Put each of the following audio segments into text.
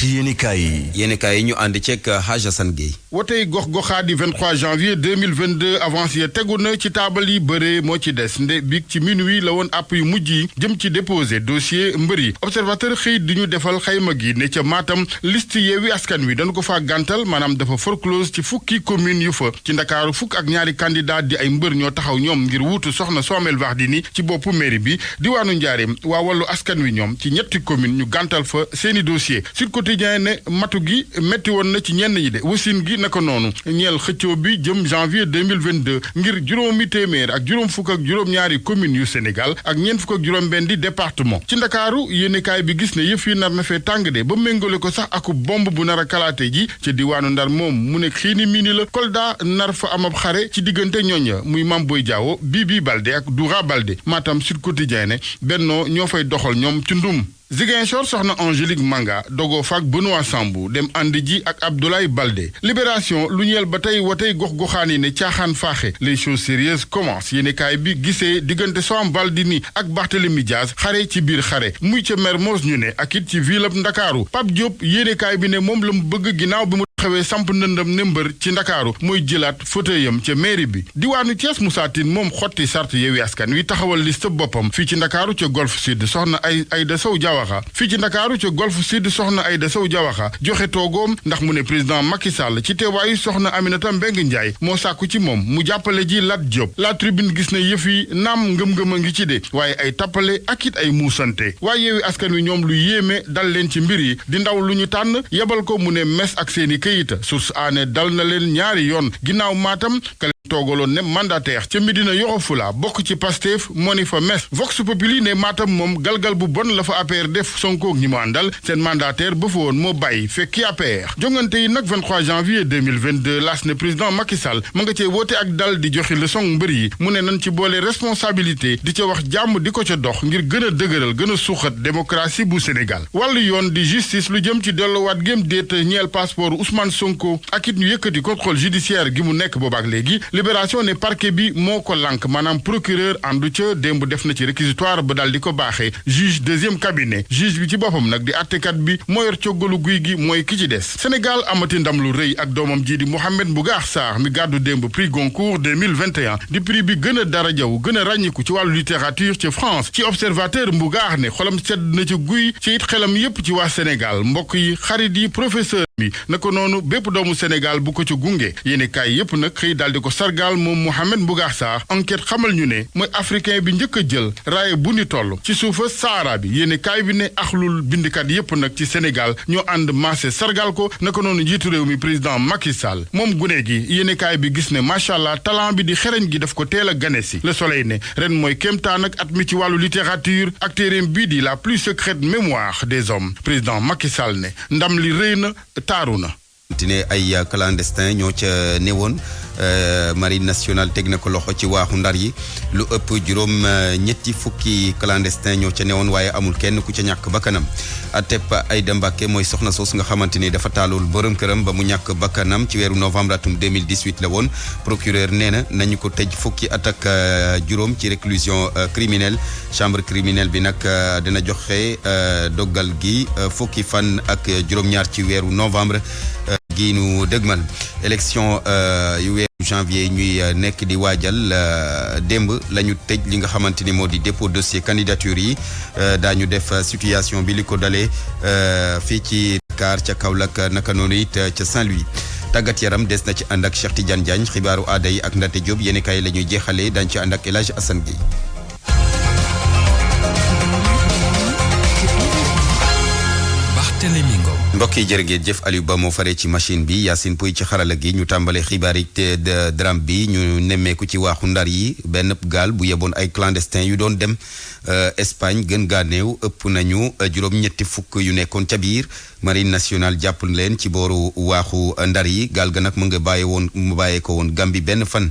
ci yéenekaay yi ñu ànd ceeg Hadj Assane Gueye. wotey gox-goxaat di 23 janvier 2022 avance ya tegu na ci taabal yi bëree moo ci des nde biig ci minuit la woon àpp yu mujj yi jëm ci déposé dossier mbër yi observateur xëy di ñu defal xayma gi ne ca Matam liste Yewwi Askan Wi dañu ko faa gàntal maanaam dafa foreclose ci fukki commune yu fa ci Ndakaaru fukk ak ñaari candidat di ay mbër ñoo taxaw ñoom ngir wuutu soxna Soham El Wardini ci boppu mairie bi diwaanu Njaareem waa Wallu Askan Wi ñoom ci ñetti commune ñu gàntal fa seeni dossier Sud Quotidien ne matu gi metti woon na ci ñenn ñi de wasin gi naka noonu ñeel xëccoo bi jëm janvier 2022 ngir juróomi téeméer ak juróom fukk ak juróom-ñaari commune yu Sénégal ak ñeent fukk ak juróom-benn di département ci Ndakaaru yéenekaay bi gis ne yëf yi nar na fee tàng de ba méngale ko sax ak bomb bu nar a kalaate ji ci diwaanu Ndar moom mu ne xiini miini la Kolda nar fa am ab xare ci diggante ñooña muy Mame Boye Diao Bibi Baldé ak Doura Baldé Matam Sud Quotidien ne Benno ñoo fay doxal ñoom ci ndum Ziguinchor soxna Angélique Manga dogoo faak Benoît Sambou dem ànd ji ak Abdoulaye Baldé Libération lu ñeel ba tey watey gox-goxaan yi ne caaxaan faaxe les choses sérieuses commencent yéenekaay bi gisee diggante Soham Wardini ak Barthélémy Dias xare ci biir xare muy ca Mermoz ñu ne ak it ci ville ab Ndakaaru Pape Diop yéenekaay bi ne moom la mu bëgg ginnaaw bi mu xewee samp ndëndam ne mbër ci Ndakaaru mooy jëlaat fauteuilam ca mairie bi diwaanu Thiès Moussa Tine moom xotti sart Yewwi Askan Wi taxawal liste boppam fii ci Ndakaaru ca Golf Sud soxna Aïda Sow Diawaxa fii ci Ndakaaru ca Golf Sud soxna Aïda Sow Diawaxa joxe toogoom ndax mu ne président Macky Sall ci teewaayu soxna Aminata Mbengue Ndiaye moo sàkku ci moom mu jàppale ji Lat Diop La Tribune gis ne yëf yi naam ngëm-ngëm a ngi ci de waaye ay tappale ak it ay muusante waaye Yewwi Askan Wi ñoom lu yéeme dal leen ci mbir yi di ndaw lu ñu tànn yebal ko mu ne mes ak seeni source aane dal na leen ñaari yoon ginnaaw Matam kale toogaloon ne mandataire ca Médina Yoro Fula bokk ci Pastef moo ni fa mes Vox Populi ne Matam moom galgal bu bon la fa APR def Sonko ñi mu àndal seen mandataire ba fa woon moo bàyyi fekki APR jongante yi nag 23 janvier 2022 laas ne président Macky Sall ma nga cee woote ak dal di joxe leçon mbër yi mu ne nañ ci boole responsabilité di ca wax jàmm di ko ca dox ngir gën a dëgëral gën a suuxat démocratie bu Sénégal wàllu yoon di justice lu jëm ci delluwaat gém déet ñeel passeport Ousmane Sonko ak it ñu yëkkati contrôle judiciaire gi mu nekk boobaak léegi Libération ne parquet bi moo ko lànk maanaam procureur àndu ca démb def na ci réquisitoire ba daal di ko baaxee juge deuxième cabinet juge bi ci boppam nag di attekat bi moo yor coggalu guy gi mooy ki ci des Sénégal amati ndam lu rëy ak doomam ji di Mohamed Mbougar Sarr mi gàddu démb prix Goncourt 2021 di prix bi gën a darajaw gën a ràññiku ci wàllu littérature ci France ci observateur Mbougar ne xolam sedd na ci guy ci it xelam yépp ci waa Sénégal mbokk yi xarit yi professeur bi naka noonu bépp doomu Sénégal bu ko ci gunge yéeni kaay yépp nag xëy daal di ko sargal moom Mohamed Mbougar Sarr enquête xamal ñu ne mooy africain bi njëkk a jël raaye bu ni toll ci suufa Sahara bi yéeni kaay bi ne axlul bindikat yépp nag ci Sénégal ñoo ànd maase sargal ko naka noonu njiitu réew mi président Macky Sall moom gune gi yéeni kaay bi gis ne macha allah talent bi di xereñ gi daf ko teel a gane si Le Soleil ne ren mooy kéemtaan ak at mi ci wàllu littérature ak téeréem bii di la plus secrète mémoire des hommes président Macky Sall ne ndam li rëy na taaru na tine ay clandestin ñoo ca newoon marine nationale teg na ko loxo ci waaxu Ndar yi lu ëpp juróom ñetti fukki clandestin ñoo ca newoon waaye amul kenn ku ca ñàkk bakkanam Atep Aïda Mbacké mooy soxna soos nga xamante ni dafa taalul borom këram ba mu ñàkk bakkanam ci weeru novembre atum 2018 la woon procureur nee na nañu ko tëj fukki at ak juróom ci réclusion criminelle chambre criminelle bi nag dina joxe dogal gi fukki fan ak juróom-ñaar ci weeru novembre gi nu dëgmal élection yu weeru janvier ñuy nekk di waajal démb la ñu tëj li nga xamante ni moo di dépôt dossier candidature yi daañu def situation bi li ko dalee fii ci Dakar ca Kaolack naka noonu it ca Saint-Louis tàggat yaram des na ci ànd ak Cheikh Tidiane Diagne xibaaru aada yi ak Ndate Diop yéen kay la ñuy jeexalee dañ ci ànd ak El Hadj Assane Gueye. mbokk yi jërë ngeen jëf Aliou Ba moo faree ci machine bi Yacine Pouy ci xarala gi ñu tàmbale xibaar yi te drame bi ñu nemmeeku ci waaxu Ndar yi benn gaal bu yeboon ay clandestin yu doon dem Espagne gën gaa néew ëpp nañu juróom-ñetti fukk yu nekkoon ca biir marine nationale jàpp leen ci booru waaxu Ndar yi gaal ga nag mu bàyyee ko woon Gambie benn fan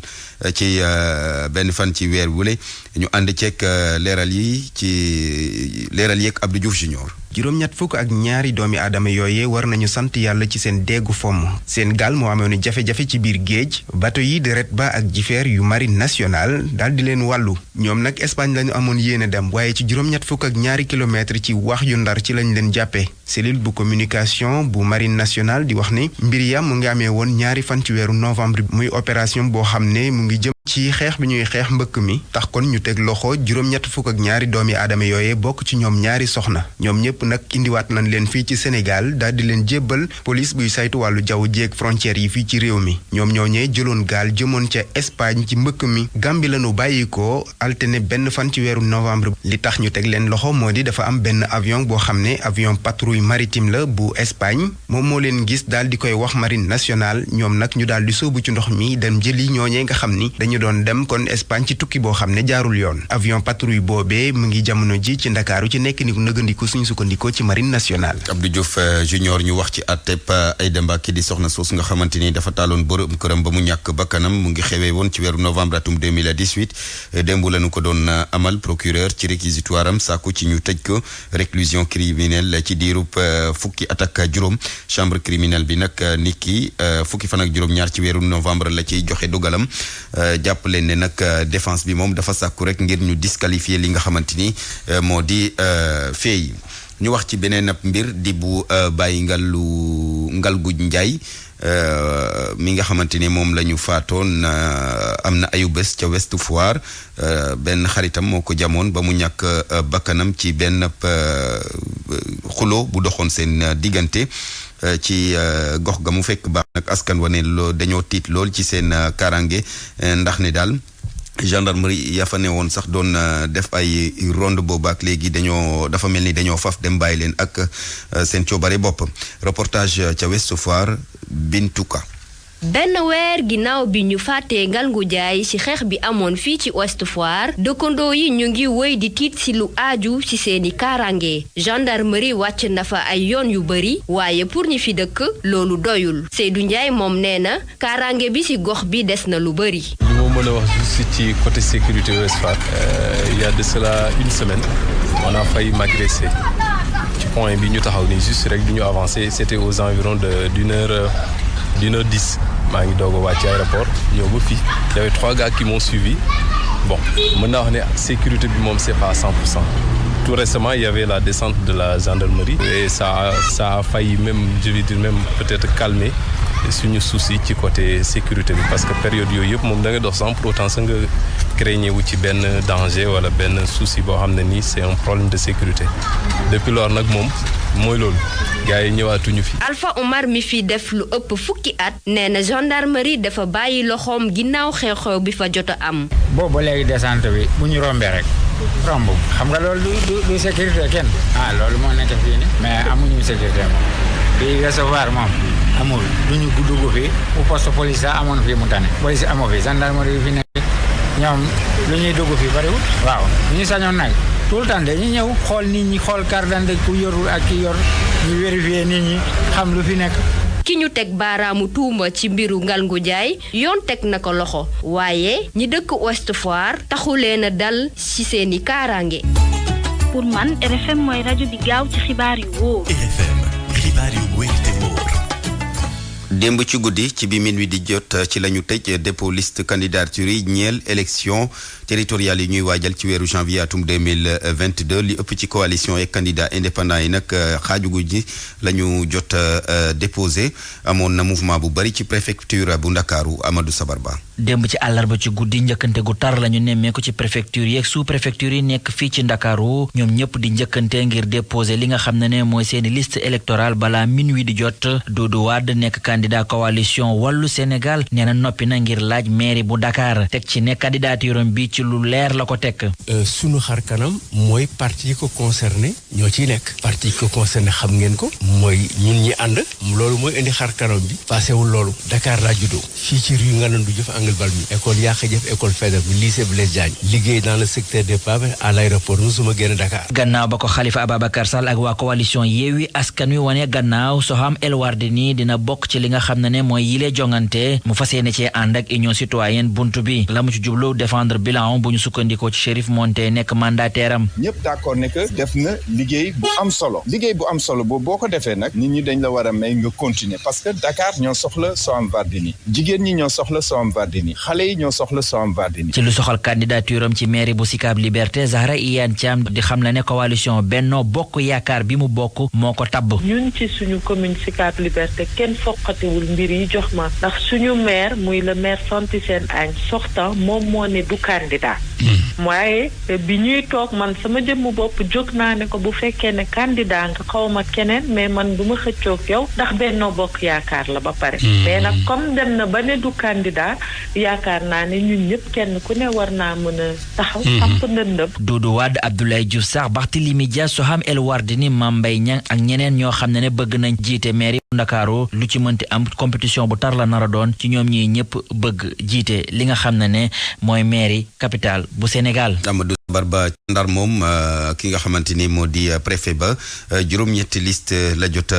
ci weer wule ñu ànd ceeg leeral yeeg Abdou Diouf Junior. juróom-ñett fukk ak ñaari doomi aadama yooye war nañu sant yàlla ci seen déggu fomm seen gaal moo amoon jafe-jafe ci biir géej bato yi di Red Ba ak Jifeer yu marine nationale daal di leen wàllu ñoom nag Espagne lañu amoon yéene dem waaye ci juróom-ñett fukk ak ñaari kilomètres ci wax yu Ndar ci lañ leen jàppee cellule bu communication bu marine nationale di wax ni mbir ya mu ngi amee woon ñaari fan ci weeru novembre muy opération boo xam ne mu ngi jëm ci xeex bi ñuy xeex mbëkk mi tax kon ñu teg loxo juróom-ñett fukk ak ñaari doomi aadama yooye bokk ci ñoom ñaari soxna ñoom ñëpp nag indiwaat nañ leen fii ci Sénégal daal di leen jébbal police buy saytu wàllu jaww jéeg frontières yi fii ci réew mi ñoom ñooñee jëloon gaal jëmoon ca Espagne ci mbëkk mi Gàmbi lañu bàyyi ko altine benn fan ci weeru novembre li tax ñu teg leen loxo moo di dafa am benn avion boo xam ne avion patrouille maritime la bu Espagne moom moo leen gis daal di koy wax marine nationale ñoom nag ñu daal di sóobu ci ndox mi dem jëli ñooñee nga xam ni dañu doon dem kon Espagne ci tukki boo xam ne jaarul yoon avion patrouille boobee mu ngi jamono ji ci Ndakaaru ci nekk ni nëgandiku suñu sukkandikoo ci marine nationale. Abdou Diouf junior ñu wax ci àtteb Aïda Mbacké di soxna soos nga xamante ni dafa taaloon borom këram ba mu ñàkk bakkanam mu ngi xewee woon ci weeru novembre atum 2018 démb lañu ko doon amal procureur ci réquisitoire am sàkku ci ñu tëj ko réclusion criminelle ci diirub fukki at ak juróom chambre criminelle bi nag niki fukki fan ak juróom-ñaar ci weeru novembre la ciy joxe dogalam jàpp leen ne nag défense bi moom dafa sàkku rek ngir ñu disqualifier li nga xamante ni moo di feey ñu wax ci beneen ab mbir di bu bàyyi Ngalgu Njaay mi nga xamante ni moom la ñu faatoon am na ayu bés ca Ouest Foire benn xaritam moo ko jamoon ba mu ñàkk bakkanam ci benn xulo bu doxoon seen diggante ci gox ga mu fekk baax nag askan wa ne dañoo tiit lool ci seen kaaraange ndax ne daal gendarmerie ya fa ne woon sax doon def ay ronde boobaak léegi dafa mel ni dañoo faf dem bàyyi leen ak seen coobare bopp reportage ca Ouest Foire Bintuka. benn weer ginnaaw bi ñu fàttee Ngalgu Njaay ci xeex bi amoon fii ci Ouest Foire dëkkandoo yi ñu ngi wëy di tiit ci lu aaju ci seeni kaaraange gendarmerie wàcc na fa ay yoon yu bari waaye pour ñi fi dëkk loolu doyul Seydou Ndiaye moom nee na kaaraange bi ci gox bi des na lu bari. li ma mën a wax juste ci côté sécurité Ouest Foire il y a de cela une semaine on a failli m'agresser ci point bi ñu taxaw ni juste rek du ñu avancer c'était aux environs d'une heure 10 maa ngi doog a wàcc aéroport ñëw ba fii y avait 3 gars qui m'ont suivi bon mën naa wax ne sécurité bi moom c'est pas à 100%. Tout récemment il y avait la descente de la gendarmerie et ça a failli même je vais dire même peut-être calmer suñu souci ci côté sécurité bi parce que période yooyu yëpp moom da nga dox sans pour autant sa nga craigner wu ci benn danger wala benn souci boo xam ne nii c'est un problème de sécurité depuis lors nag moom mooy loolu gars yi ñëwaatuñu fi. Alpha Omar mi fi def lu ëpp fukki at nee na gendarmerie dafa bàyyi loxoom ginnaaw xew-xew bi fa jot a am. boobu ba léegi descente bi bu ñu rombee rek romb xam nga loolu du sécurité kenn loolu moo nekk fii ni mais amuñu sécurité moom fii recevoir moom amul duñu dugg fi bu poste police sax amoon fii mu tane police amoo fi gendarmerie bi fi nekk ñoom lu ñuy dugg fii bariwul waaw ñu sañoon nag tout le temps dañuy ñëw xool nit ñi xool carte d'identité ku yorul ak ki yor ñu vérifier nit ñi xam lu fi nekk. ki ñu teg baaraamu tuuma ci mbiru Ngalgu Njaay yoon teg na ko loxo waaye ñi dëkk Ouest Foire taxu leen a dal ci seeni kaaraange. pour man RFM mooy rajo bi gaaw ci xibaar yu wóor. RFM xibaar yu wóor te wóor. démb ci guddi ci bi minuit di jot ci la ñu tëj dépôt liste candidature yi ñeel élection territoriales yi ñuy waajal ci weeru janvier atum 2022 li ëpp ci coalition et candidat indépendant yi nag xaaju guddi la ñu jot déposé amoon na mouvement bu bari ci préfecture bu Ndakaaru Amadou Sabarba. démb ci àllarba ci guddi njëkkante gu tar la ñu nemmeeku ci préfecture yeeg sous préfecture yi nekk fii ci Ndakaaru ñoom ñëpp di njëkkante ngir déposer li nga xam ne mooy seeni liste électorale balaa minuit di jot Doudou Wade nekk candidat coalition Wallu Sénégal nee na noppi na ngir laaj mairie bu Dakar teg ci ne candidature bi ci lu leer la ko teg. sunu xar kanam mooy parti yi ko concerné ñoo ciy nekk parti yi ko concerné xam ngeen ko mooy ñun ñi ànd loolu mooy indi xar kanam bi paasewul loolu Dakar laa juddoo fii ci rue Ngalandou Diouf angle Balmi école Yaaka Jëf école Faidherbe bu lycée Blaise Diagne liggéey dans le secteur des Pavés à l'aéroport musuma génn Dakar. gannaaw ba ko Khalifa Ababacar Sall ak waa coalition Yewwi Askan Wi wane gannaaw Soham El Wardini dina bokk ci li nga nga xam ne mooy yile jongante mu fas yéene cee ànd ak union citoyenne buntu bi la mu ci jublu défendre bilan bu ñu sukkandikoo ci Chérif Monté nekk mandataire am. ñëpp d'accord ne que def na liggéey bu am solo boobu boo ko defee nag nit ñi dañ la war a may nga continuer parce que Dakar ñoo soxla Soham Wardini jigéen ñi ñoo soxla Soham Wardini xale yi ñoo soxla Soham Wardini. ci lu soxal candidature am ci mairie bu Sicap Liberté Zahra Iyane Thiam di xam la ne coalition Benno Bokk Yaakaar bi mu bokk moo ko tabb. ñun ci suñu commune Sicap Liberté kenn foqatiwul mbir yi jox ma ndax suñu maire muy le maire Santi Sène Agne sortant moom moo ne du candidat. waaye bi ñuy toog man sama jëmm bopp jóg naa ne ko bu fekkee ne candidat nga xawma keneen mais man du ma xëccoog yow ndax Benno Bokk Yaakaar la ba pare. mais nag comme dem na ba ne du candidat yaakaar naa ne ñun ñëpp kenn ku ne war naa mën a taxaw. samp ndëndëm. Doudou Wade Abdoulaye Diouf Sarr Barthélémy Dias Soham El Wardini Mame Mbaye Niang ak ñeneen ñoo xam ne bëgg nañ jiite mairie bu Ndakaaru lu ci mënti am compétition bu tar la nar a doon ci ñoom ñii ñëpp bëgg jiite li nga xam ne mooy mairie capitale bu Sénégal. Amadou Barba Ndar moom ki nga xamante ni moo di préfet ba juróom-ñetti liste la jot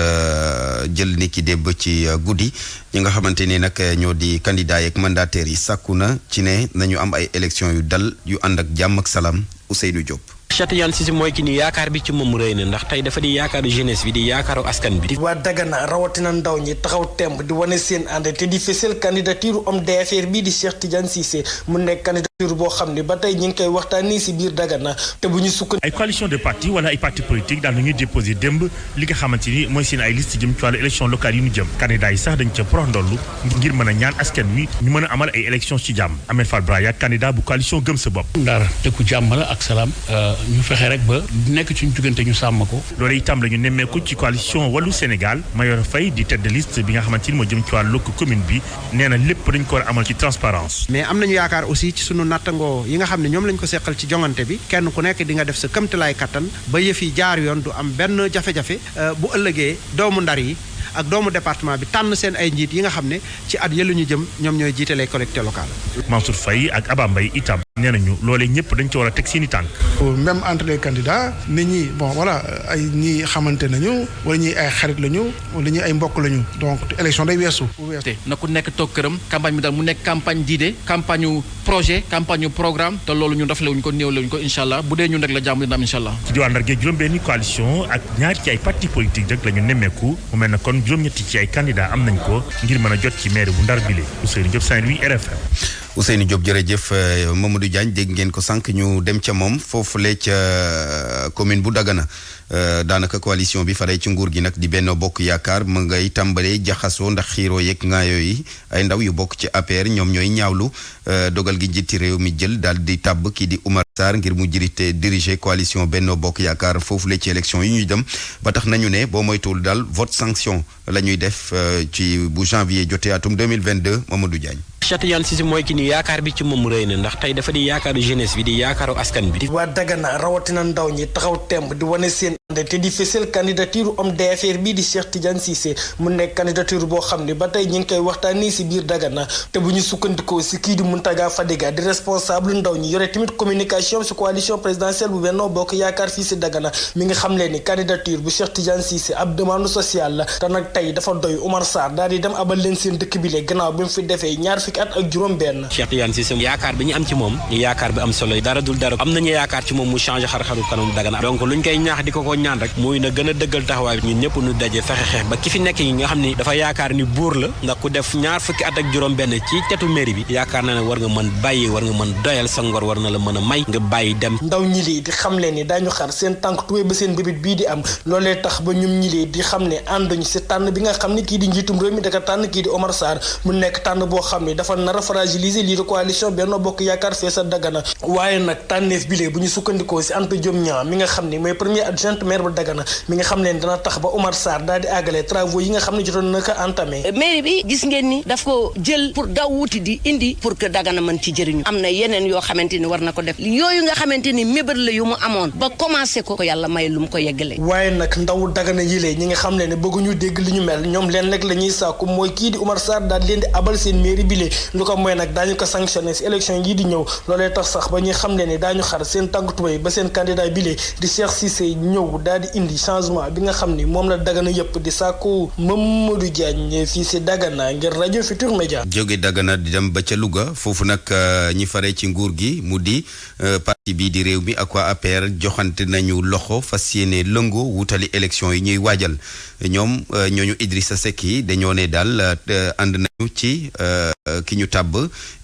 jël ni ki démb ci guddi ñi nga xamante ni nag ñoo di candidat yeeg mandataires yi sàkku na ci ne nañu am ay élections yu dal yu ànd ak jàmm ak salaam Ousseynou Diop. Cheikh Tidiane Cissé mooy ki ni yaakaar bi ci moom rëy na ndax tey dafa di yaakaaru jeunesse bi di yaakaaru askan bi. waa Dagana rawatina ndaw ñi taxaw temb di wane seen ànd te di fësal candidature homme d'affaires bii di Cheikh Tidiane Cissé mu nekk candidature boo xam ne ba tey ñu ngi koy waxtaanee si biir Dagana te bu ñu sukkandiku. ay coalition de partis wala ay partis politiques daal nañuy déposé démb li nga xamante ni mooy seen ay liste jëm ci wàllu élection locale yi ñu jëm candidat yi sax dañ ca prox ndollu ngir mën a ñaan askan wi ñu mën a amal ay élection ci jàmm Ahmed Fall Braya candidat bu coalition gëm sa bopp. Ndar dëkku jàmm la ak salaam ñu fexe rek ba nekk ci diggante ñu sàmm ko. loolu itam la ñu nemmeeku ci coalition Wallu Sénégal Mayoro Faye di tête de liste bi nga xamante ni moo jëm ci wàllu commune bi nee na lépp dañ ko war a amal ci transparence mais am nañu yaakaar aussi ci sunu nattangoo yi nga xam ne ñoom lañ ko seqal ci jongante bi kenn ku nekk di nga def sa këmtalaay kattan ba yëf yi jaar yoon du am benn jafe-jafe bu ëllëgee doomu Ndar yi ak doomu département bi tànn seen ay njiit yi nga xam ne ci at yëlu ñu jëm ñoom ñooy jiite les collectivités locales. Mansour Faye ak Aba Mbaye itam nee nañu loolee ñëpp dañ ci war a teg seeni tànk. même entre les candidats nit ñi ay ñi xamante nañu wala ñi ay xarit lañu wala ñi ay mbokk lañu donc élection day weesu. na ku nekk toog këram campagne bi daal mu nekk campagne d'idée campagne projet campagne programme te loolu ñun rafetlu wuñ ko néewle wuñ ko incha allah bu dee ñun rek la jàmm dina am incha allah. ci diwaan Ndar gi juróom-benni coalition ak ñaar ci ay parti politique rek la ñu nemmeeku mu mel ne kon juróom-ñetti ci ay candidats am nañ ko ngir mën a jot ci maire bu Ndar bile Ousseynou Diop Saint-Louis RFM. Ousseynou Diop jërëjëf Mamadou Diagne dégg ngeen ko sànq ñu dem ca moom foofule ca commune bu Dagana daanaka coalition bi faree ci nguur gi nag di Benno Bokk Yaakaar ma ngay tàmbalee jaxasoo ndax xiiroo yeeg ngaayoo yi ay ndaw yu bokk ci APR ñoom ñooy ñaawlu dogal gi njiiti réew mi jël daal di tàbb kii di Oumar Sarr ngir mu diriger coalition Benno Bokk Yaakaar foofule ci élection yi ñuy dem ba tax nañu ne boo moytuwul daal vote sanction la ñuy def ci bu janvier jotee atum 2022 Mamadou Diagne. Cheikh Tidiane Cissé mooy ki ni yaakaar bi ci moom rëy na ndax tey dafa di yaakaaru jeunesse bi di yaakaaru askan bi. waa Dagana rawatina ndaw ñi taxaw temb di wane seen ànd te di fësal candidature homme d'affaires bii di Cheikh Tidiane Cissé mu nekk candidature boo xam ne ba tey ñu ngi koy waxtaanee si biir Dagana te bu ñu sukkandikoo si kii di Mountaga Fadiga di responsable ndaw ñi yore tamit communication si coalition présidentielle bu Benno Bokk Yaakaar fii si Dagana mi nga xam leen ni candidature bu Cheikh Tidiane Cissé ab demande sociale la te nag tey dafa doy Oumar Sarr daal di dem abal leen seen dëkk bi le gannaaw bi mu fi defee ñaar fukki at ak juróom benn. Cheikh Tidiane Cissé yaakaar bi ñu am ci moom yaakaar bi am solo dara dul dara am nañu yaakaar ci moom mu changé xar-xaru kanam Dagana donc luñ koy ñaax di ko ñaan rek muy na gën a dëggal taxawaay bi ñun ñëpp ñu daje fexe xeex ba ki fi nekk yi nga xam ni dafa yaakaar ni buur la ndax ku def ñaar fukki at ak juróom benn ci tetu mairie bi yaakaar na ne war nga mën bàyyi war nga mën doyal sa ngor war na la mën a may nga bàyyi dem. ndaw ñi lee di xam leen ni daañu xar seen tànk tuwee ba seen bébét bii di am loolee tax ba ñum ñi lee di xam ne ànduñu si tànn bi nga xam ne kii di njiitum réew mi daka tànn kii di Oumar Sarr mu nekk tànn boo xam ne dafa nar a fragiliser lii de coalition Benno Bokk Yaakaar fee sa Dagana waaye nag tànneef bi lee bu ñu sukkandikoo si Anta Diom Niang mi nga xam ne mooy premier adjoint maire bu Dagana mi nga xam ne dana tax ba Oumar Sarr daal di àggale travaux yi nga xam ne jotoon na ko entamé. mairie bi gis ngeen ni daf ko jël pour daw wuti di indi pour que Dagana mën ci jëriñu am na yeneen yoo xamante ni war na ko def yooyu nga xamante ni mébét la yu mu amoon ba commencé ko yàlla may lu mu ko yeggale. waaye nag ndaw Dagana yilee ñi nga xam ne bëgguñu dégg li ñu mel ñoom leen rek la ñuy sàkku mooy kii di Oumar Sarr daal leen di abal seen mairie bi lee lu ko mooy nag daañu ko sanctionné si élection yi di ñëw loolee tax sax ba ñuy xam ne ni daañu xar seen tànku tubéy ba seen candidat bile di Cheikh Cissé ñëw daal di indi changement bi nga xam ni moom la Dagana yëpp di sàkku Mamadou Diagne fii si Dagana ngir rajo Futur Média. jóge Dagana di dem ba ca Louga foofu nag ñi fare ci nguur gi mu di parti bii di réew mi ak waa APR joxante nañu loxo fas yéene lëngoo wutali élection yi ñuy waajal ñoom ñooñu Idrissa Seck yi dañoo ne daal ànd nañu ci ki ñu tàbb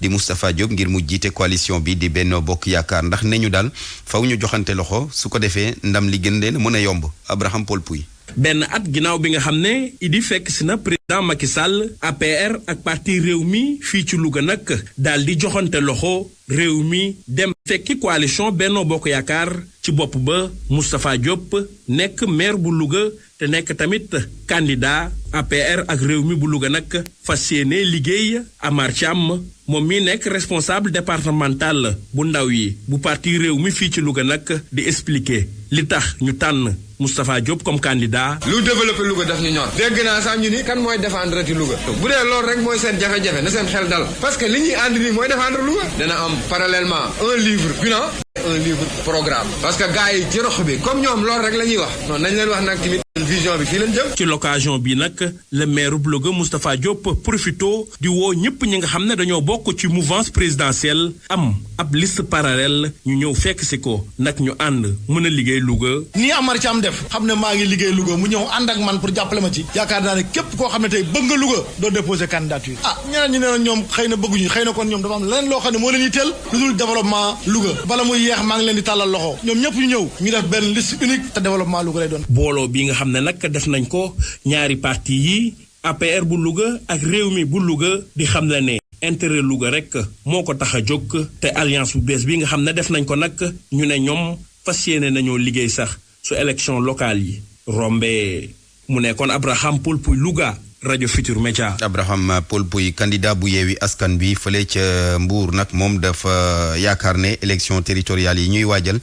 di Moustapha Diop ngir mu jiite coalition bi di Benno Bokk Yaakaar ndax ne ñu daal faw ñu joxante loxo su ko defee ndam li gën leen mën a yomb Abraham Paul Pouy. benn at ginnaaw bi nga xam ne Idi fekk si na président Macky Sall APR ak parti réew mi fii ci Louga nag daal di joxante loxo réew mi dem fekki coalition Benno Bokk Yaakaar ci bopp ba Moustapha Diop nekk maire bu Louga te nekk tamit candidat APR ak réew mi bu Louga nag fas yéene liggéey Amar Thiam moom mi nekk responsable départemental bu ndaw yi bu parti réew mi fii ci Louga nag di expliquer li tax ñu tànn Moustapha Diop comme candidat. lu développé Louga daf ñu ñor. dégg naa sax ñu ni kan mooy défendre ci Louga. bu dee loolu rek mooy seen jafe-jafe na seen xel dal. parce que li ñuy ànd nii mooy défendre Louga. dana am parallèlement un livre bilan. un livre programme. parce que gars yi ci rox bi comme ñoom loolu rek la ñuy wax. non nañ leen wax nag tamit vision bi fii lañ jëm. ci l'occasion bi nag le maire bu Louga Moustapha Diop profito di woo ñëpp ñi nga xam ne dañoo bokk ci mouvance présidentielle am ab liste parallèle ñu ñëw fekk si ko nag ñu ànd mën a liggéey Louga. nii Amar Thiam def xam ne maa ngi liggéey Louga mu ñëw ànd ak man pour jàppale ma ci. yaakaar naa ne képp koo xam ne tey bëgg nga Louga doo déposer candidature. ñeneen ñi ne na ñoom xëy na bëgguñu xëy na kon ñoom dafa am leneen loo xam ne moo leen yitteel lu dul développement Louga bala muy yeex maa ngi leen di tàllal loxo ñoom ñëpp ñu ñëw ñu def benn liste unique te développement Louga lay doon. booloo bi nga xam ne nag def nañ ko ñaari parti yi APR bu Louga ak réew mi bu Louga di xam la ne intérêt Louga rek moo ko tax a jóg te alliance bu bees bi nga xam ne def nañ ko nag ñu ne ñoom fas yéene nañoo liggéey sax su élection locale yi rombee mu nekkoon Abraham Paul Pouy Louga rajo Futur Média. Abraham Paul Pouy candidat bu yeewi askan bi fële ca Mbour nag moom dafa yaakaar ne élection territoriale yi ñuy waajal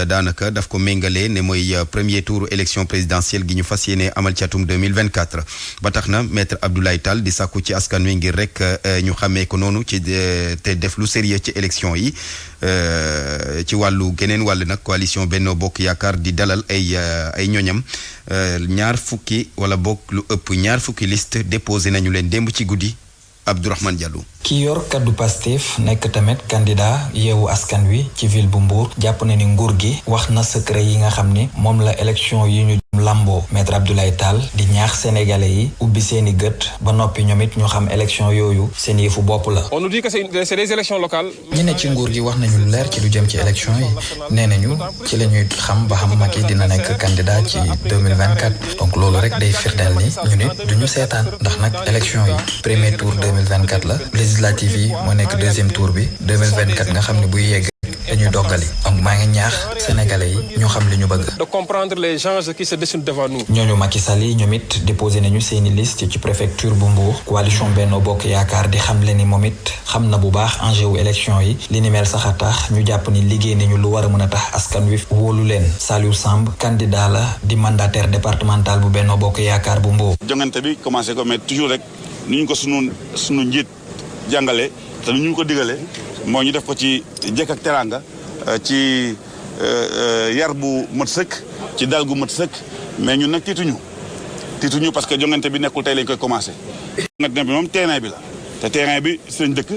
daanaka daf ko méngale ne mooy premier tour élection présidentielle gi ñu fas yéene amal ci atum 2024 ba tax na maître Abdoulaye Tall di sàkku ci askan wi ngir rek ñu xamee ko noonu ci te def lu sérieux ci élection yi ci wàllu geneen wàll nag coalition Benno Bokk Yaakaar di dalal ay ñoñam ñaar fukki wala bokk lu ëpp ñaar fukki liste déposé nañu leen démb ci guddi Abdourahmane Diallo. ki yor kaddu Pastef nekk tamit candidat yeewu askan wi ci ville bu Mbour jàpp na ni nguur gi wax na secret yi nga xam ni moom la élection yi ñu lamboo maître Abdoulaye Tall di ñaax sénégalais yi ubbi seeni gët ba noppi ñoom it ñu xam élection yooyu seen yëfu bopp la. on nous dit que c'est des élections locales. ñi ne ci nguur gi wax nañu lu leer ci lu jëm ci élection yi nee nañu ci la ñuy xam ba xam Macky dina nekk candidat ci 2024 donc loolu rek day firndeel ni ñu nit duñu seetaan ndax nag élection yi premier tour 2024 la législative yi moo nekk deuxième tour bi 2024 nga xam ne buy yegg dañuy doggali donc maa ngi ñaax sénégalais yi ñu xam li ñu bëgg. de comprendre les enjeux qui se dessinent devant nous. ñooñu Macky Sall yi ñoom it déposé nañu seeni liste ci préfecture bu Mbour coalition Benno Bokk Yaakaar di xam le ni moom it xam na bu baax enjeu wu élection yi li ni mel sax a tax ñu jàpp ni liggéey nañu lu war a mën a tax askan wi wóolu leen Saliou Samb candidat la di mandataire départemental bu Benno Bokk Yaakaar bu Mbour. jongante bi commencé ko mais toujours rek ni ñu ko sunu njiit jàngale te ni ñu ko digale moo ñu def ko ci jekk ak teraanga ci yar bu mat sëkk ci dal gu mat sëkk mais ñun nag tiituñu parce que jongante bi nekkul tey lañ koy commencé. jongante bi moom terrain bi la te terrain bi si lañ dëkk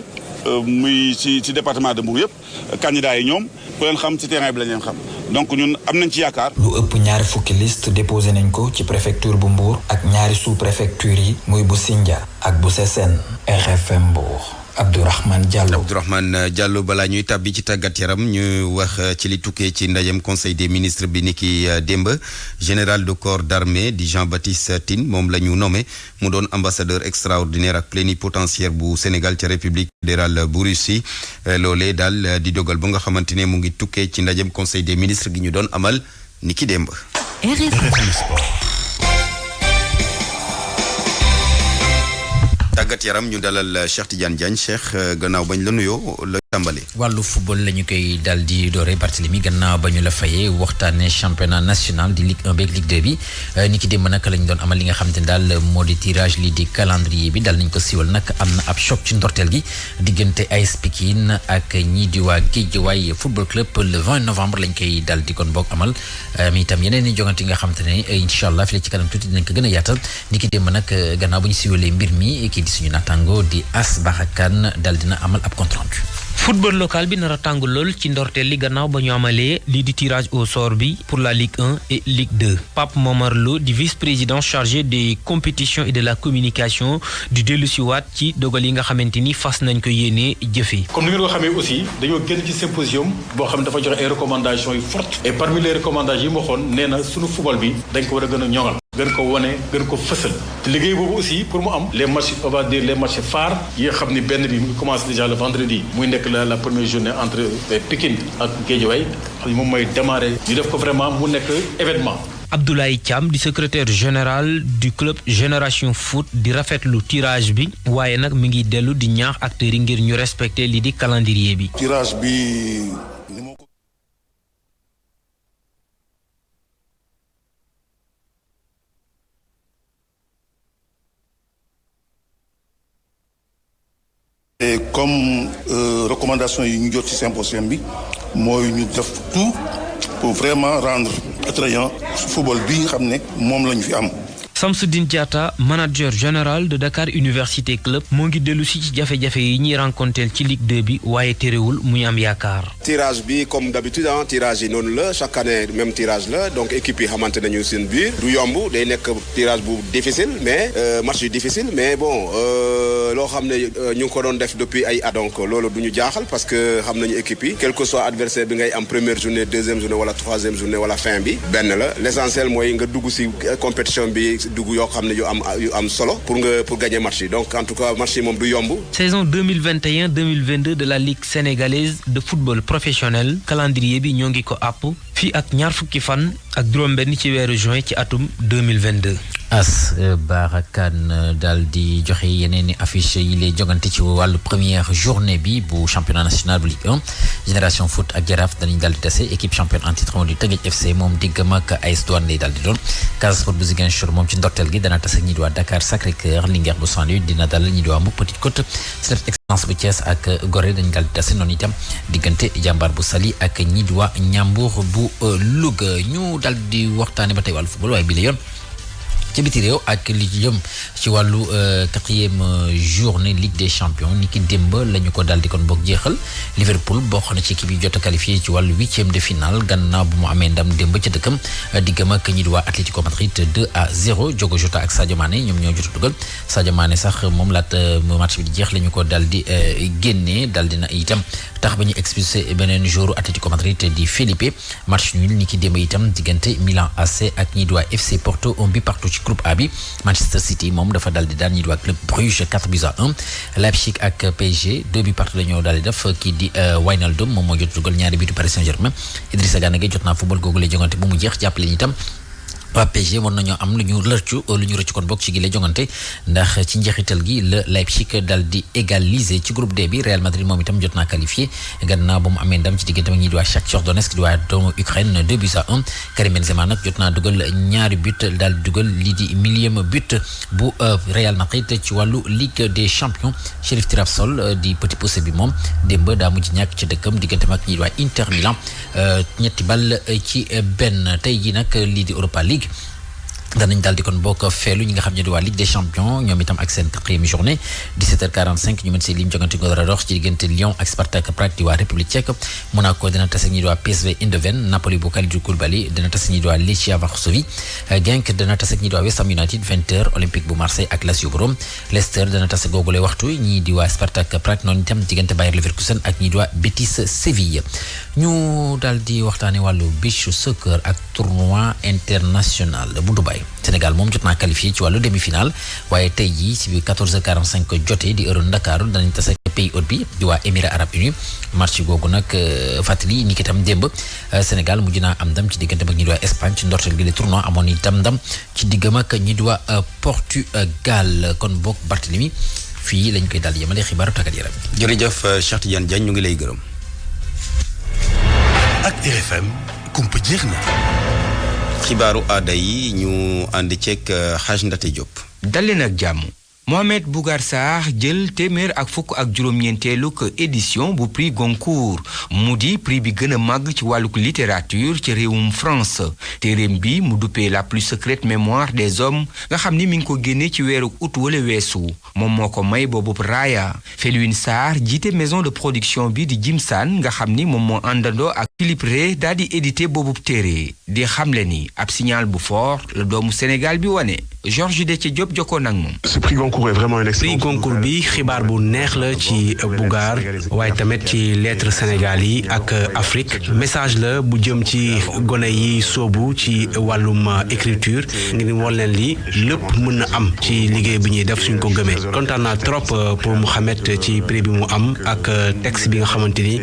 muy ci département de Mbour yëpp candidats yi ñoom ku leen xam ci terrain bi lañ leen xam donc ñun am nañ ci yaakaar. lu ëpp ñaari fukki liste déposé nañ ko ci préfecture bu Mbour ak ñaari sous préfecture yi muy bu Sindia ak bu Sessène RFM Mbour. Abdourahmane Diallo balaa ñuy tàbbi ci tàggat yaram ñu wax ci li tukkee ci ndajem conseil des ministres bi niki démb général de corps d'armée di Jean-Baptiste Tine moom la ñu nommé mu doon ambassadeur extraordinaire ak plénipotentiaire bu Sénégal ca république fédérale bu Russie loolee daal di dogal ba nga xamante ne mu ngi tukkee ci ndajem conseil des ministres gi ñu doon amal niki démb. tàggat yaram ñu dalal Cheikh Tidiane Diagne Cheikh gannaaw bañ la nuyoo la tàmbali. wàllu football la ñu koy daal di doore Barthélemy gannaaw ba ñu la fayee waxtaanee championnat national di Ligue 1 beeg Ligue 2 bi ni ki démb nag lañ doon amal li nga xam te ne daal moo di tirage lii di calendrier bi daal nañ ko siiwal nag am na ab choc ci ndorteel gi diggante AS Pikine ak ñii di waa Guédiawaye football club le 20 novembre lañ koy daal di kon boog amal mi itam yeneen i jongante yi nga xam te ne incha allah fii ci kanam tuuti dinañ ko gën a yaatal ni ki démb nag gannaaw bu ñu siiwalee mbir mi kii di suñu naataango di As Barakan daal dina amal ab compte rendu. football local bi nar a tàng lool ci ndorteel li gannaaw ba ñu amalee lii di tirage au sort bi pour la Ligue 1 et Ligue 2 Pape Momar Lo di vice-président chargé des compétitions et de la communication di dellu si waat ci dogal yi nga xamante ni fas nañ ko yéenee jëfee. comme ni ngeen ko xamee aussi dañoo génn ci symposium boo xam ne dafa joxe ay recommandations yu fortes et parmi les recommandations yi mu waxoon nee na sunu football bi dañ ko war a gën a ñoŋal. gën ko wane gën ko fësal te liggéey boobu aussi pour mu am les matchs on va dire les matchs phares yi nga xam ni benn bi mu ngi commencé déjà le vendredi muy nekk la première journée entre Pikine ak Guédiawaye xam ni moom mooy démarrer ñu def ko vraiment mu nekk événement. Abdoulaye Thiam di secrétaire général du club Génération Foot di rafetlu tirage bi waaye nag mi ngi dellu di ñaax acteurs yi ngir ñu respecter lii di calendrier bi. tirage bi. Et comme recommandation yi ñu jot ci symposium bi mooy ñu def tout pour vraiment rendre attrayant football bi nga xam ne moom la ñu fi am. Samsudine Diatta manager général de Dakar Université Club moo ngi dellu si ci jafe-jafe yi ñuy rencontré ci Ligue 2 bi waaye terewul muy am yaakaar. tirage bi comme d'habitude tirage yi noonu la chaque année même tirage la donc équipe yi xamante nañu seen biir du yomb day nekk tirage bu difficile mais match yu difficile mais bon loo xam ne ñu ngi ko doon def depuis ay at donc loolu du ñu jaaxal parce que xam nañu équipe yi quel que soit adversaire bi ngay am première journée deuxième journée wala troisième journée wala fin bi benn la l'essentiel mooy nga dugg ci compétition bi. dugg yoo xam ne yu am solo pour gagner match yi donc en tout cas match yi moom du yomb. saison 2021-2022 de la Ligue sénégalaise de football professionnel calendrier bi ñoo ngi ko àpp fii ak ñaar fukki fan ak juróom-benn ci weeru juin ci atum 2022. As Barakan daal di joxe yeneen i affiche yi lay jogante ci wàllu première journée bi bu championnat national bu Ligue 1 Génération Foot ak Jaraaf danañ daal di tase équipe championne en titre moo di Teungueth FC moom diggam ak AS Douanes lay daal di doon Casa Sport bu Ziguinchor moom ci ndorteel gi dana tase ak ñi di waa Dakar Sacré-Cœur Linguère bu Saint-Louis dina dalal ñi di waa Mbour Petite Côte Stade Excellence bu Thiès ak Gorée dañ daal di tase noonu itam diggante Jàmbaar bu Saly ak ñi di waa Ñambour bu Louga ñu daal di waxtaane ba tey wàllu football waaye bi la yoon ci biti réew ak li jëm ci wàllu 4e journée Ligue des champions ni ki démb la ñu ko daal di kon bokk jeexal Liverpool bokk na ci équipe yi jot a qualifié ci wàllu 8e de finale gannaaw bu mu amee ndam démb ca dëkkam diggam ak ñi di waa Atlético Madrid 2-0 Diogo Jota ak Sadio Mané ñoom ñoo jot a dugal Sadio Mané sax moom laata match bi di jeex la ñu ko daal di génnee daal dina itam tax ba ñu expulsé beneen joueur Atlético Madrid di Felipe match nul ni ki démb itam diggante Milan AC ak ñi di waa FC Porto 1 but partout ci groupe A bi Manchester City moom dafa daal di daan ñi di waa club Bruges 4-1 Leipzig ak PSG 2 buts partout la ñoo daal di def kii di Wijnaldum moom moo jot dugal ñaari bitu Paris Saint-Germain Idrissa Gana Gueye jot naa football googu lay jongante bu mu jeex jàppale ñi itam waa PSG mën nañoo am lu ñu rëcc kon bokk ci gi la jongante ndax ci njeexital gi la Leipzig dal di égaliser ci groupe D bi Real Madrid moom itam jot naa qualifié gannaaw ba mu amee ndam ci diggante ak ñi di waa Shakhtar Donetsk di waa doomu Ukraine 2-1 Karim Benzema nag jot naa dugal ñaari but daal di dugal lii di millième but bu Real Madrid ci wàllu Ligue des champions Sheriff Tiraspol di petit poussé bi moom démb daa mujj ñàkk ci dëkkam diggante ak ñi di waa Inter Milan ñetti ball ci benn tey ji nag lii di Europa League danañ daal di kon bokk feelu ñi nga xam ne di waa Ligue des champions ñoom itam ak seen 4e journée 17h45 ñu mën see lim jogante ko dara dox ci diggante Lyon ak Spartak Prague di waa République tchèque Monaco dina tase ak ñi di waa PSV Eindhoven Napoli bu Kalidou Koulibaly dina tase ñi di waa Lechia Varsovie Genk dina tase ak ñi di waa West Ham United 20h Olympique bu Marseille ak Lazio bu Rome Leicester dina tase googule waxtu ñi di waa Spartak Prague noonu itam diggante Bayer Leverkusen ak ñi di waa Betis Séville ñu daal di waxtaane wàllu beach soccer ak tournoi international bu Dubaï Sénégal moom jot naa qualifié ci wàllu demi-finale waaye tey jii si bi 14h45 jotee di heure Ndakaaru danañ tase ak pays hôte bi di waa Émirats arabes unis match googu nag fàttali ni ki tam démb Sénégal mujj naa am ndam ci diggante ak ñi di waa Espagne ci ndorteel gi le tournoi amoon itam ndam ci diggam ak ñi di waa Portugal kon bokk Barthélemy fii lañ koy daal yemale xibaaru tàggat yaram. jërëjëf Cheikh Tidiane Diagne ñu ngi lay gërëm. ak RFM kumpa jeex na. xibaaru aada yi ñu ànd ceeg Hadj Ndate Diop. dalleen ak jàmm. Mohamed Bougar Sarr jël téeméer ak fukk ak juróom-ñeenteeluk édition bu prix Goncourt mu di prix bi gën a màgg ci wàlluk littérature ci réewum France téeréem bi mu duppee la plus secrète mémoire des hommes nga xam ni mi ngi ko génne ci weeru août wala weesu moom moo ko may boobu raaya Felwine Sarr jiite maison de production bi di Jimsan nga xam ni moom moo àndandoo ak Philippe Rey daal di édité boobu téere di xamle ni ab signal bu fort la doomu Sénégal bi wane Georges Déthié Diop jokkoon ak moom. prix Goncourt bi xibaar bu neex la ci Bougar waaye tamit ci lettre Sénégal yi ak Afrique message la bu jëm ci gone yi soobu ci wàllum écriture ngir wol leen li lépp mën na am ci liggéey bi ñuy def suñ ko gëmee kontaan naa trop pour Mouhamed ci prix bi mu am ak texte bi nga xamante ni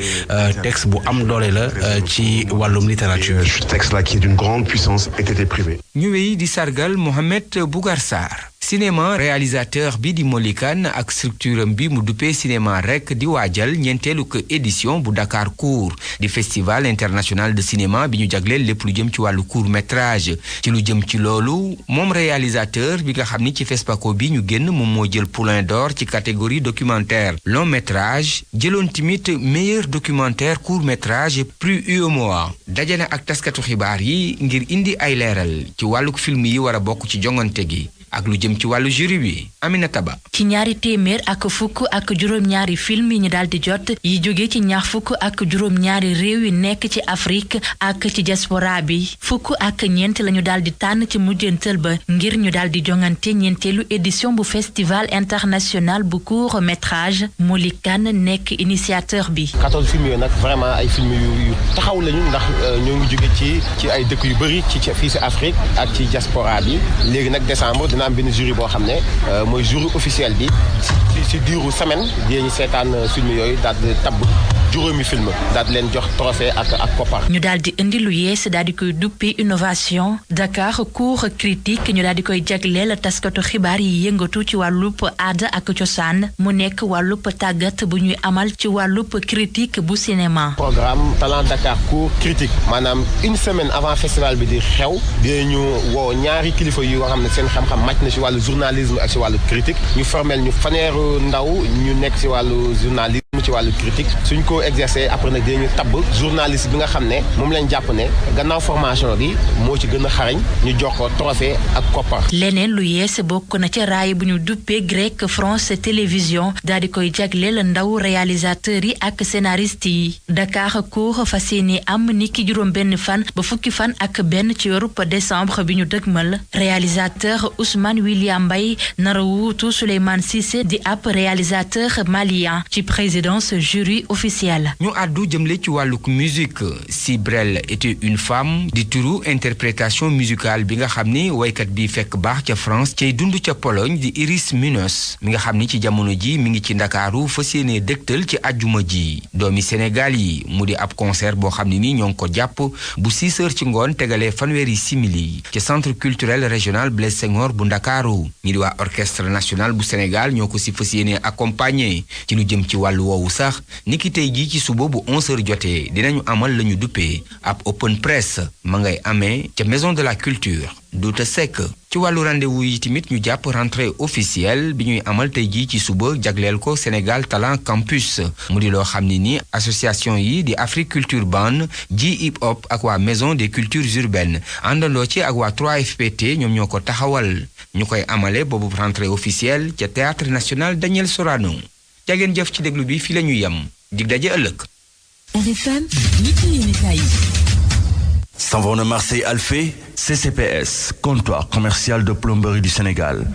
texte bu am doole la ci wàllum littérature. Texte là qui est d'une grande puissance ait été privé. ñu wéy di sargal Mohamed Bougar Sarr. cinéma réalisateur bi di Molikan ak structure bi mu duppee cinéma rek di waajal ñeenteelu ko édition bu Dakar Court di festival international de cinéma bi ñu jagleel lépp lu jëm ci wàllu court métrage ci lu jëm ci loolu moom réalisateur bi nga xam ni ci FESPACO bi ñu génn moom moo jël Poulain d'Or ci catégorie documentaire long métrage jëloon tamit meilleur documentaire court métrage prix UEMOA dajale ak taskatu xibaar yi ngir indi ay leeral ci wàllu film yi war a bokk ci jongante gi ak lu jëm ci wàllu jury bi Aminata Ba. ci ñaari téeméer ak fukk ak juróom-ñaari film yi ñu daal di jot yi jóge ci ñaar fukk ak juróom-ñaari réew yi nekk ci Afrique ak ci diaspora bi fukk ak ñeent la ñu daal di tànn ci mujjantal ba ngir ñu daal di jongante ñeenteelu édition bu festival international bu court métrage Molikan nekk initiateur bi. 14 films yooyu nag vraiment ay film yu taxaw lañu ndax ñoo ngi jóge ci ay dëkk yu bëri ci fii si Afrique ak ci diaspora bi léegi nag décembre. dina am benn jury boo xam ne mooy jury officiel bi si diiru semaine dinañu seetaan film yooyu daal di tabb juróomi film daal di leen jox trophée ak koppar. ñu daal di indi lu yees daal di koy duppee innovation Dakar court critique ñu daal di koy jagleel taskatu xibaar yi yëngatu ci wàllub aada ak cosaan mu nekk wàllub tàggat bu ñuy amal ci wàllub critique bu cinéma. programme talent Dakar court critique maanaam une semaine avant festival bi di xew dinañu woo ñaari kilifa yu nga xam ne seen xam-xam màcc na ci wàllu journalisme ak ci wàllu critique ñu formel ñu faneeru ndaw ñu nekk ci wàllu journalisme ci wàllu critique suñ ko exercer après nag dinañu tabb journaliste bi nga xam ne moom lañ jàpp ne gannaaw formation bi moo ci gën a xarañ ñu jox ko trophée ak koppar. leneen lu yees bokk na ca raay bu ñu duppee Grec France Télévision daal di koy jagleel ndaw réalisateur yi ak scénariste yi Dakar Court fas yéene am niki juróom-benn fan ba fukki fan ak benn ci weeru décembre bi ñu dëgmal réalisateur Ousmane William Mbaye nara wuutu Souleymane Cissé di ab réalisateur malien ci présidence jury officiel. ñu àddu jëmle ci wàlluk musique si Brel était une femme di turu interprétation musicale bi nga xam ni waykat bi fekk baax ca France cay dund ca Pologne di Iris Munoz mi nga xam ni ci jamono ji mi ngi ci Ndakaaru fas yéene dëgtal ci àjjuma ji doomi Sénégal yi mu di ab concert boo xam ne ni ñoo ngi ko jàpp bu 6 heures ci ngoon tegalee fanweeri simili ci centre culturel régional Blaise Senghor bu Ndakaaru ñi di waa orchestre national bu Sénégal ñoo ko si fas yéene accompagner ci lu jëm ci wàllu woowu sax niki tey jii ci suba bu 11h jotee dinañu amal la ñu duppee ab open press ma ngay amee ca maison de la culture Douta Seck ci wàllu rendez-vous yi tamit ñu jàpp rentrée officielle bi ñuy amal tey jii ci suba jagleel ko Sénégal Talent Campus mu di loo xam ne ni association yi di Afrique Culture Band ji hip hop ak waa maison des cultures urbaines àndandoo ci ak waa 3FPT ñoom ñoo ko taxawal ñu koy amale boobu rentrée officielle ca théâtre national Daniel Sorano jageen jëf ci déglu bi fii la ñuy yem dig daje ëllëg. RFM Savon de Marseille Alphée, CCPS, comptoir commercial de plomberie du Sénégal.